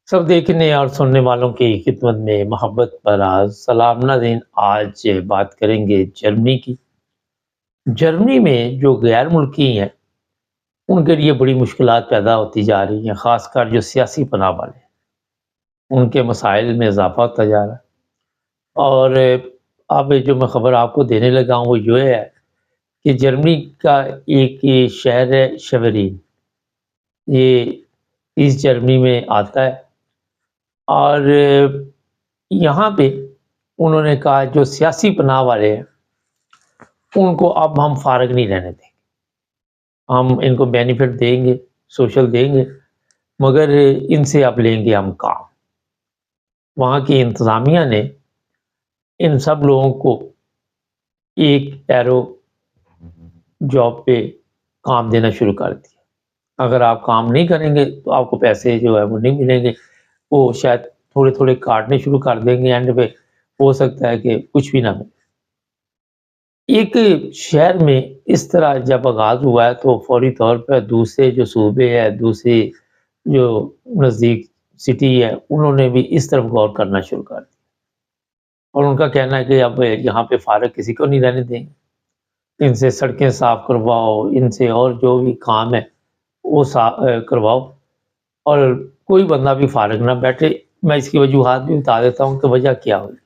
سب دیکھنے اور سننے والوں کی خدمت میں محبت براز سلام ناظرین، آج بات کریں گے جرمنی کی۔ جرمنی میں جو غیر ملکی ہیں ان کے لیے بڑی مشکلات پیدا ہوتی جا رہی ہیں، خاص کر جو سیاسی پناہ والے ہیں ان کے مسائل میں اضافہ ہوتا جا رہا ہے۔ اور اب جو میں خبر آپ کو دینے لگا ہوں وہ یہ ہے کہ جرمنی کا ایک یہ شہر ہے شیورین، یہ ایسٹ جرمنی میں آتا ہے، اور یہاں پہ انہوں نے کہا جو سیاسی پناہ والے ہیں ان کو اب ہم فارغ نہیں رہنے دیں گے، ہم ان کو بینیفٹ دیں گے، سوشل دیں گے، مگر ان سے اب لیں گے ہم کام۔ وہاں کی انتظامیہ نے ان سب لوگوں کو ایک ایرو جاب پہ کام دینا شروع کر دیا۔ اگر آپ کام نہیں کریں گے تو آپ کو پیسے جو ہے وہ نہیں ملیں گے، وہ شاید تھوڑے تھوڑے کاٹنے شروع کر دیں گے، اینڈ پہ ہو سکتا ہے کہ کچھ بھی نہ ملے۔ ایک شہر میں اس طرح جب آغاز ہوا ہے تو فوری طور پر دوسرے جو صوبے ہیں، دوسرے جو نزدیک سٹی ہے، انہوں نے بھی اس طرف غور کرنا شروع کر دیا، اور ان کا کہنا ہے کہ اب یہاں پہ فارغ کسی کو نہیں رہنے دیں گے، ان سے سڑکیں صاف کرواؤ، ان سے اور جو بھی کام ہے وہ کرواؤ، اور کوئی بندہ بھی فارغ نہ بیٹھے۔ میں اس کی وجوہات بھی بتا دیتا ہوں کہ وجہ کیا ہوئی۔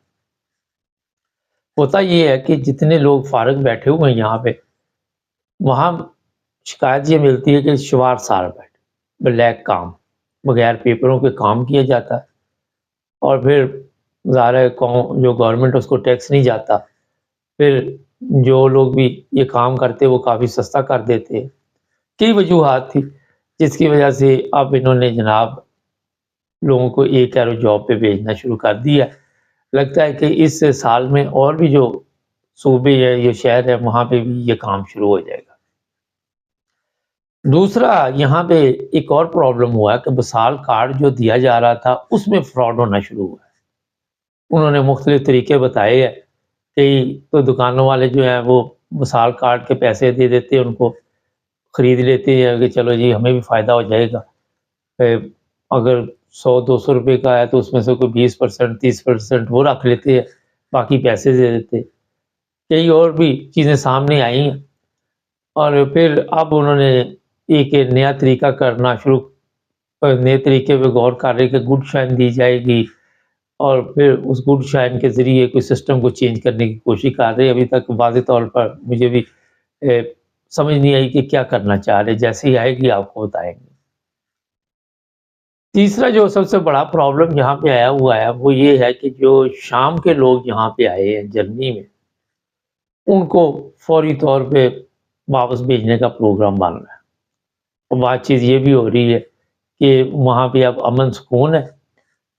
ہوتا یہ ہے کہ جتنے لوگ فارغ بیٹھے ہوئے ہیں یہاں پہ، وہاں شکایت یہ ملتی ہے کہ شوار سال بیٹھے، بلیک کام، بغیر پیپروں کے کام کیا جاتا ہے، اور پھر ظاہر ہے جو گورنمنٹ اس کو ٹیکس نہیں جاتا، پھر جو لوگ بھی یہ کام کرتے وہ کافی سستا کر دیتے۔ کئی وجوہات تھی جس کی وجہ سے اب انہوں نے جناب لوگوں کو ایک ایرو جاب پہ بھیجنا شروع کر دیا۔ لگتا ہے کہ اس سال میں اور بھی جو صوبے ہے، یہ شہر ہے، وہاں پہ بھی یہ کام شروع ہو جائے گا۔ دوسرا یہاں پہ ایک اور پرابلم ہوا کہ وصال کارڈ جو دیا جا رہا تھا اس میں فراڈ ہونا شروع ہوا ہے۔ انہوں نے مختلف طریقے بتائے ہیں، کئی تو دکانوں والے جو ہیں وہ وصال کارڈ کے پیسے دے دیتے ہیں، ان کو خرید لیتے ہیں کہ چلو جی ہمیں بھی فائدہ ہو جائے گا۔ اگر 100-200 روپے کا ہے تو اس میں سے کوئی 20%، 30% وہ رکھ لیتے ہیں، باقی پیسے دے دیتے۔ کئی اور بھی چیزیں سامنے آئی ہیں، اور پھر اب انہوں نے ایک نیا طریقہ کرنا شروع، نئے طریقے پہ غور کر رہے کہ گڈ شائن دی جائے گی، اور پھر اس گڈ شائن کے ذریعے کوئی سسٹم کو چینج کرنے کی کوشش کر رہے۔ ابھی تک واضح طور پر مجھے بھی سمجھ نہیں آئی کہ کیا کرنا چاہ رہے، جیسے ہی آئے گی آپ کو بتائیں گے۔ تیسرا جو سب سے بڑا پرابلم یہاں پہ آیا ہوا ہے وہ یہ ہے کہ جو شام کے لوگ یہاں پہ آئے ہیں جرمنی میں، ان کو فوری طور پہ واپس بھیجنے کا پروگرام بن رہا ہے۔ اور بات چیز یہ بھی ہو رہی ہے کہ وہاں پہ اب امن سکون ہے،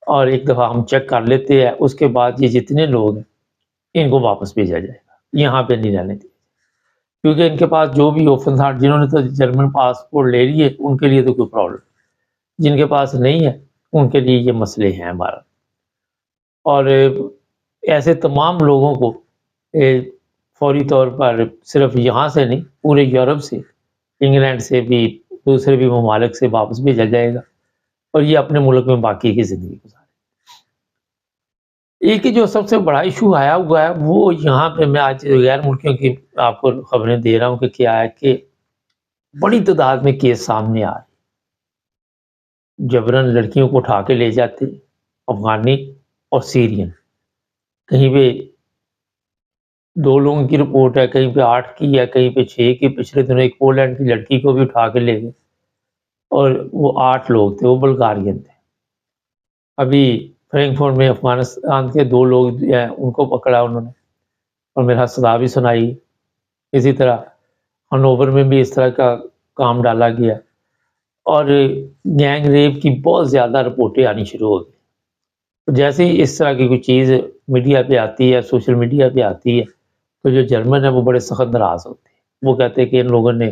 اور ایک دفعہ ہم چیک کر لیتے ہیں، اس کے بعد یہ جتنے لوگ ہیں ان کو واپس بھیجا جائے گا، یہاں پہ نہیں رہنے دیا، کیونکہ ان کے پاس جو بھی اوپن تھا، جنہوں نے تو جرمن پاسپورٹ لے لی ہے ان کے لیے تو کوئی پرابلم، جن کے پاس نہیں ہے ان کے لیے یہ مسئلے ہیں ہمارا۔ اور ایسے تمام لوگوں کو فوری طور پر صرف یہاں سے نہیں، پورے یورپ سے، انگلینڈ سے بھی، دوسرے بھی ممالک سے واپس بھیجا جائے گا، اور یہ اپنے ملک میں باقی کی زندگی گزارے۔ ایک جو سب سے بڑا ایشو آیا ہوا ہے وہ یہاں پہ، میں آج غیر ملکیوں کی آپ کو خبریں دے رہا ہوں کہ کیا ہے کہ بڑی تعداد میں کیس سامنے آ رہے، جبرن لڑکیوں کو اٹھا کے لے جاتے، افغانی اور سیرین، کہیں پہ 2 لوگوں کی رپورٹ ہے، کہیں پہ 8 کی ہے، کہیں پہ 6 کی۔ پچھلے دنوں ایک پولینڈ کی لڑکی کو بھی اٹھا کے لے گئے، اور وہ 8 لوگ تھے، وہ بلغارین تھے۔ ابھی فرینکفورٹ میں افغانستان کے 2 لوگ ہیں، ان کو پکڑا انہوں نے، اور میرا سزا بھی سنائی۔ اسی طرح ہنوور میں بھی اس طرح کا کام ڈالا گیا، اور گینگ ریپ کی بہت زیادہ رپورٹیں آنی شروع ہو گئی۔ جیسے ہی اس طرح کی کوئی چیز میڈیا پہ آتی ہے، سوشل میڈیا پہ آتی ہے، تو جو جرمن ہے وہ بڑے سخت ناراض ہوتے ہیں، وہ کہتے ہیں کہ ان لوگوں نے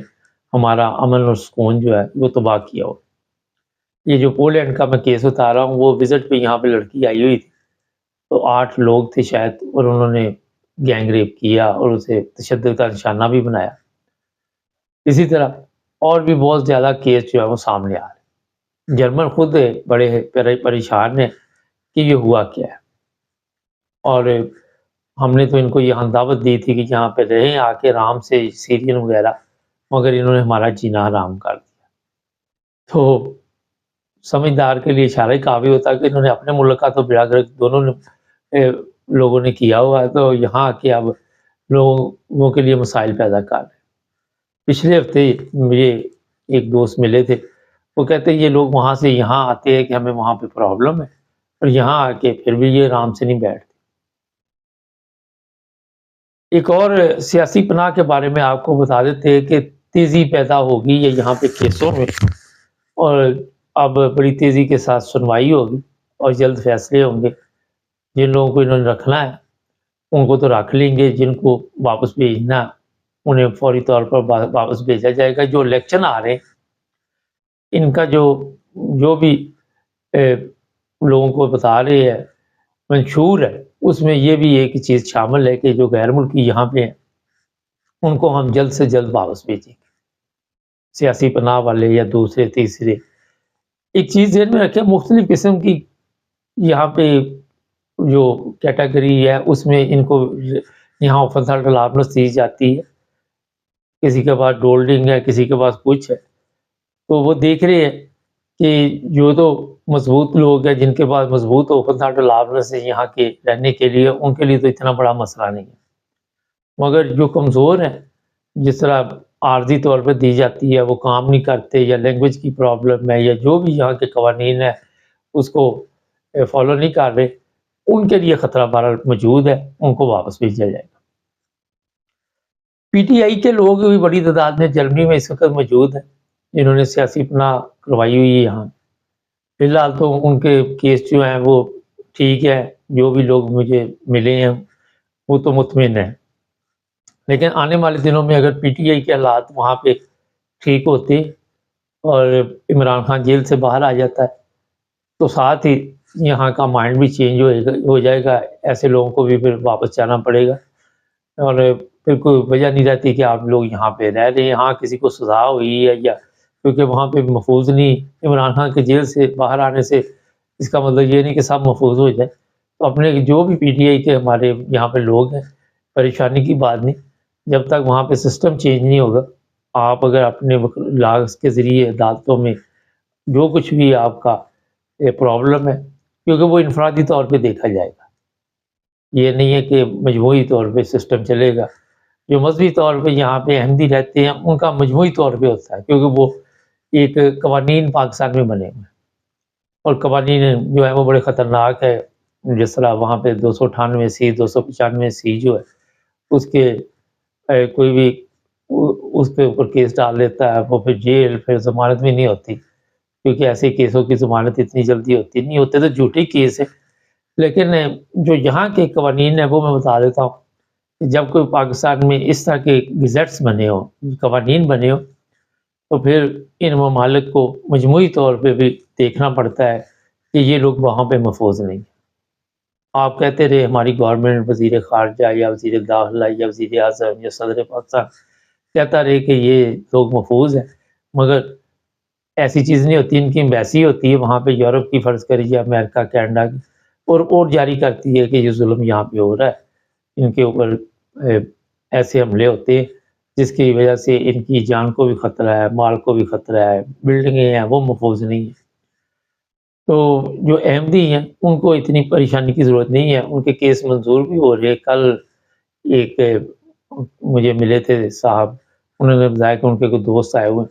ہمارا امن اور سکون جو ہے وہ تباہ کیا ہو۔ یہ جو پولینڈ کا میں کیس بتا رہا ہوں، وہ وزٹ پہ یہاں پہ لڑکی آئی ہوئی تھی، تو 8 لوگ تھے شاید، اور انہوں نے گینگ ریپ کیا اور اسے تشدد کا نشانہ بھی بنایا۔ اسی طرح اور بھی بہت زیادہ کیس جو ہے وہ سامنے آ رہے ہیں۔ جرمن خود بڑے پریشان ہیں کہ یہ ہوا کیا ہے، اور ہم نے تو ان کو یہاں دعوت دی تھی کہ یہاں پہ رہیں آ کے آرام سے سیرین وغیرہ، مگر انہوں نے ہمارا جینا حرام کر دیا۔ تو سمجھدار کے لیے اشارہ ہی کافی ہوتا ہے کہ انہوں نے اپنے ملک کا تو بیڑا گرک دونوں نے لوگوں نے کیا ہوا ہے، تو یہاں آ کے اب لوگوں کے لیے مسائل پیدا کر رہے ہیں۔ پچھلے ہفتے مجھے ایک دوست ملے تھے، وہ کہتے ہیں یہ لوگ وہاں سے یہاں آتے ہیں کہ ہمیں وہاں پہ پرابلم ہے، اور یہاں آ کے پھر بھی یہ آرام سے نہیں بیٹھتے۔ ایک اور سیاسی پناہ کے بارے میں آپ کو بتا دیتے ہیں کہ تیزی پیدا ہوگی ہے یہاں پہ کیسوں میں، اور اب بڑی تیزی کے ساتھ سنوائی ہوگی اور جلد فیصلے ہوں گے۔ جن لوگوں کو انہوں نے رکھنا ہے ان کو تو رکھ لیں گے، جن کو واپس بھیجنا انہیں فوری طور پر واپس بھیجا جائے گا۔ جو الیکشن آ رہے ہیں ان کا جو بھی لوگوں کو بتا رہے ہیں منشور ہے، اس میں یہ بھی ایک چیز شامل ہے کہ جو غیر ملکی یہاں پہ ہیں ان کو ہم جلد سے جلد واپس بھیجیں گے، سیاسی پناہ والے یا دوسرے تیسرے۔ ایک چیز ذہن میں رکھیں، مختلف قسم کی یہاں پہ جو کیٹیگری ہے اس میں ان کو یہاں اوپن تھرڈ الارمنس دی جاتی ہے، کسی کے پاس ڈولڈنگ ہے، کسی کے پاس کچھ ہے، تو وہ دیکھ رہے ہیں کہ جو تو مضبوط لوگ ہیں جن کے پاس مضبوط اوپن تھرڈ الارمنس ہے یہاں کے رہنے کے لیے، ان کے لیے تو اتنا بڑا مسئلہ نہیں ہے، مگر جو کمزور ہیں جس طرح عارضی طور پہ دی جاتی ہے، وہ کام نہیں کرتے یا لینگویج کی پرابلم ہے یا جو بھی یہاں کے قوانین ہے اس کو فالو نہیں کر رہے، ان کے لیے خطرہ بہرحال موجود ہے، ان کو واپس بھیجا جائے گا۔ پی ٹی آئی کے لوگ بھی بڑی تعداد میں جرمنی میں اس وقت موجود ہیں جنہوں نے سیاسی پناہ کروائی ہوئی ہے یہاں۔ فی الحال تو ان کے کیس جو ہیں وہ ٹھیک ہے، جو بھی لوگ مجھے ملے ہیں وہ تو مطمئن ہیں، لیکن آنے والے دنوں میں اگر پی ٹی آئی کے حالات وہاں پہ ٹھیک ہوتے اور عمران خان جیل سے باہر آ جاتا ہے تو ساتھ ہی یہاں کا مائنڈ بھی چینج ہو جائے گا، ایسے لوگوں کو بھی پھر واپس جانا پڑے گا، اور پھر کوئی وجہ نہیں رہتی کہ آپ لوگ یہاں پہ رہ رہے ہیں۔ یہاں کسی کو سزا ہوئی ہے یا کیونکہ وہاں پہ محفوظ نہیں، عمران خان کے جیل سے باہر آنے سے اس کا مطلب یہ نہیں کہ سب محفوظ ہو جائے، تو اپنے جو بھی پی ٹی آئی کے ہمارے یہاں پہ لوگ ہیں، پریشانی کی بات نہیں، جب تک وہاں پہ سسٹم چینج نہیں ہوگا، آپ اگر اپنے لاز کے ذریعے عدالتوں میں جو کچھ بھی آپ کا پرابلم ہے، کیونکہ وہ انفرادی طور پہ دیکھا جائے گا، یہ نہیں ہے کہ مجموعی طور پہ سسٹم چلے گا۔ جو مذہبی طور پہ یہاں پہ احمدی رہتے ہیں ان کا مجموعی طور پہ ہوتا ہے، کیونکہ وہ ایک قوانین پاکستان میں بنے ہوئے ہیں اور قوانین جو ہے وہ بڑے خطرناک ہے، جس طرح وہاں پہ 298C 295C جو ہے اس کے کوئی بھی اس کے اوپر کیس ڈال دیتا ہے، وہ پھر جیل، پھر ضمانت بھی نہیں ہوتی، کیونکہ ایسے کیسوں کی ضمانت اتنی جلدی ہوتی نہیں، ہوتے تو جھوٹی کیس ہے۔ لیکن جو یہاں کے قوانین ہیں وہ میں بتا دیتا ہوں، جب کوئی پاکستان میں اس طرح کے گزٹس بنے ہوں، قوانین بنے ہوں، تو پھر ان ممالک کو مجموعی طور پہ بھی دیکھنا پڑتا ہے کہ یہ لوگ وہاں پہ محفوظ نہیں ہیں۔ آپ کہتے رہے ہماری گورنمنٹ، وزیر خارجہ یا وزیر داخلہ یا وزیر اعظم یا صدر پاکستان کہتا رہے کہ یہ لوگ محفوظ ہیں، مگر ایسی چیز نہیں ہوتی، ان کی ایمبیسی ہوتی ہے وہاں پہ، یورپ کی فرض کریے، امریکہ کینیڈا کی، اور جاری کرتی ہے کہ یہ ظلم یہاں پہ ہو رہا ہے، ان کے اوپر ایسے حملے ہوتے ہیں جس کی وجہ سے ان کی جان کو بھی خطرہ ہے، مال کو بھی خطرہ ہے، بلڈنگیں ہیں وہ محفوظ نہیں ہیں۔ تو جو احمدی ہیں ان کو اتنی پریشانی کی ضرورت نہیں ہے، ان کے کیس منظور بھی ہو رہے ہیں۔ کل ایک مجھے ملے تھے صاحب، انہوں نے بتایا کہ ان کے کوئی دوست آئے ہوئے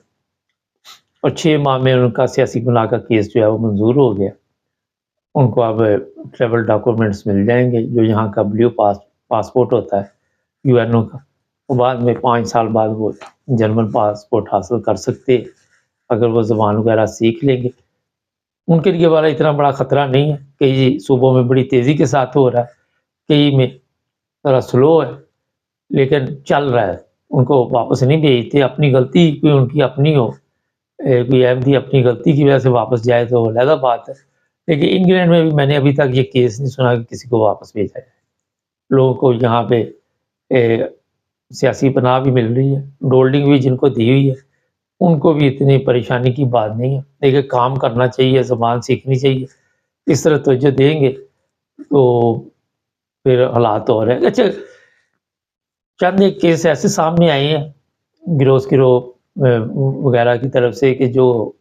اور 6 ماہ میں ان کا سیاسی گناہ کا کیس جو ہے وہ منظور ہو گیا، ان کو اب ٹریول ڈاکومنٹس مل جائیں گے، جو یہاں کا بلیو پاسپورٹ ہوتا ہے یو این او کا، وہ بعد میں 5 سال بعد وہ جرمن پاسپورٹ حاصل کر سکتے اگر وہ زبان وغیرہ سیکھ لیں گے۔ ان کے لیے والا اتنا بڑا خطرہ نہیں ہے، کئی صوبوں میں بڑی تیزی کے ساتھ ہو رہا ہے، کئی میں ذرا سلو ہے، لیکن چل رہا ہے، ان کو واپس نہیں بھیجتے۔ اپنی غلطی کوئی ان کی اپنی ہو، کوئی احمدی اپنی غلطی کی وجہ سے واپس جائے تو علیحدہ بات ہے، لیکن انگلینڈ میں بھی میں نے ابھی تک یہ کیس نہیں سنا کہ کسی کو واپس بھیجا جائے۔ لوگوں کو یہاں پہ سیاسی پناہ بھی مل رہی ہے، ڈولڈنگ بھی جن کو دی ہوئی ہے، ان کو بھی اتنی پریشانی کی بات نہیں ہے، دیکھیں کام کرنا چاہیے، زبان سیکھنی چاہیے، اس طرح توجہ دیں گے تو پھر حالات ہو رہے ہیں۔ اچھا، چند ایک کیس ایسے سامنے آئے ہیں گروہ وغیرہ کی طرف سے کہ جو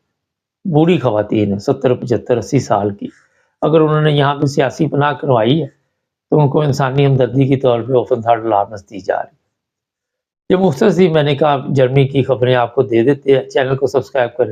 بوڑھی خواتین ہیں 70 75 80 سال کی، اگر انہوں نے یہاں پہ سیاسی پناہ کروائی ہے تو ان کو انسانی ہمدردی کے طور پہ اوپن تھرڈ الارمس دی جا رہی ہے۔ یہ مختصر سی میں نے کہا جرمنی کی خبریں آپ کو دے دیتے ہیں، چینل کو سبسکرائب کریں۔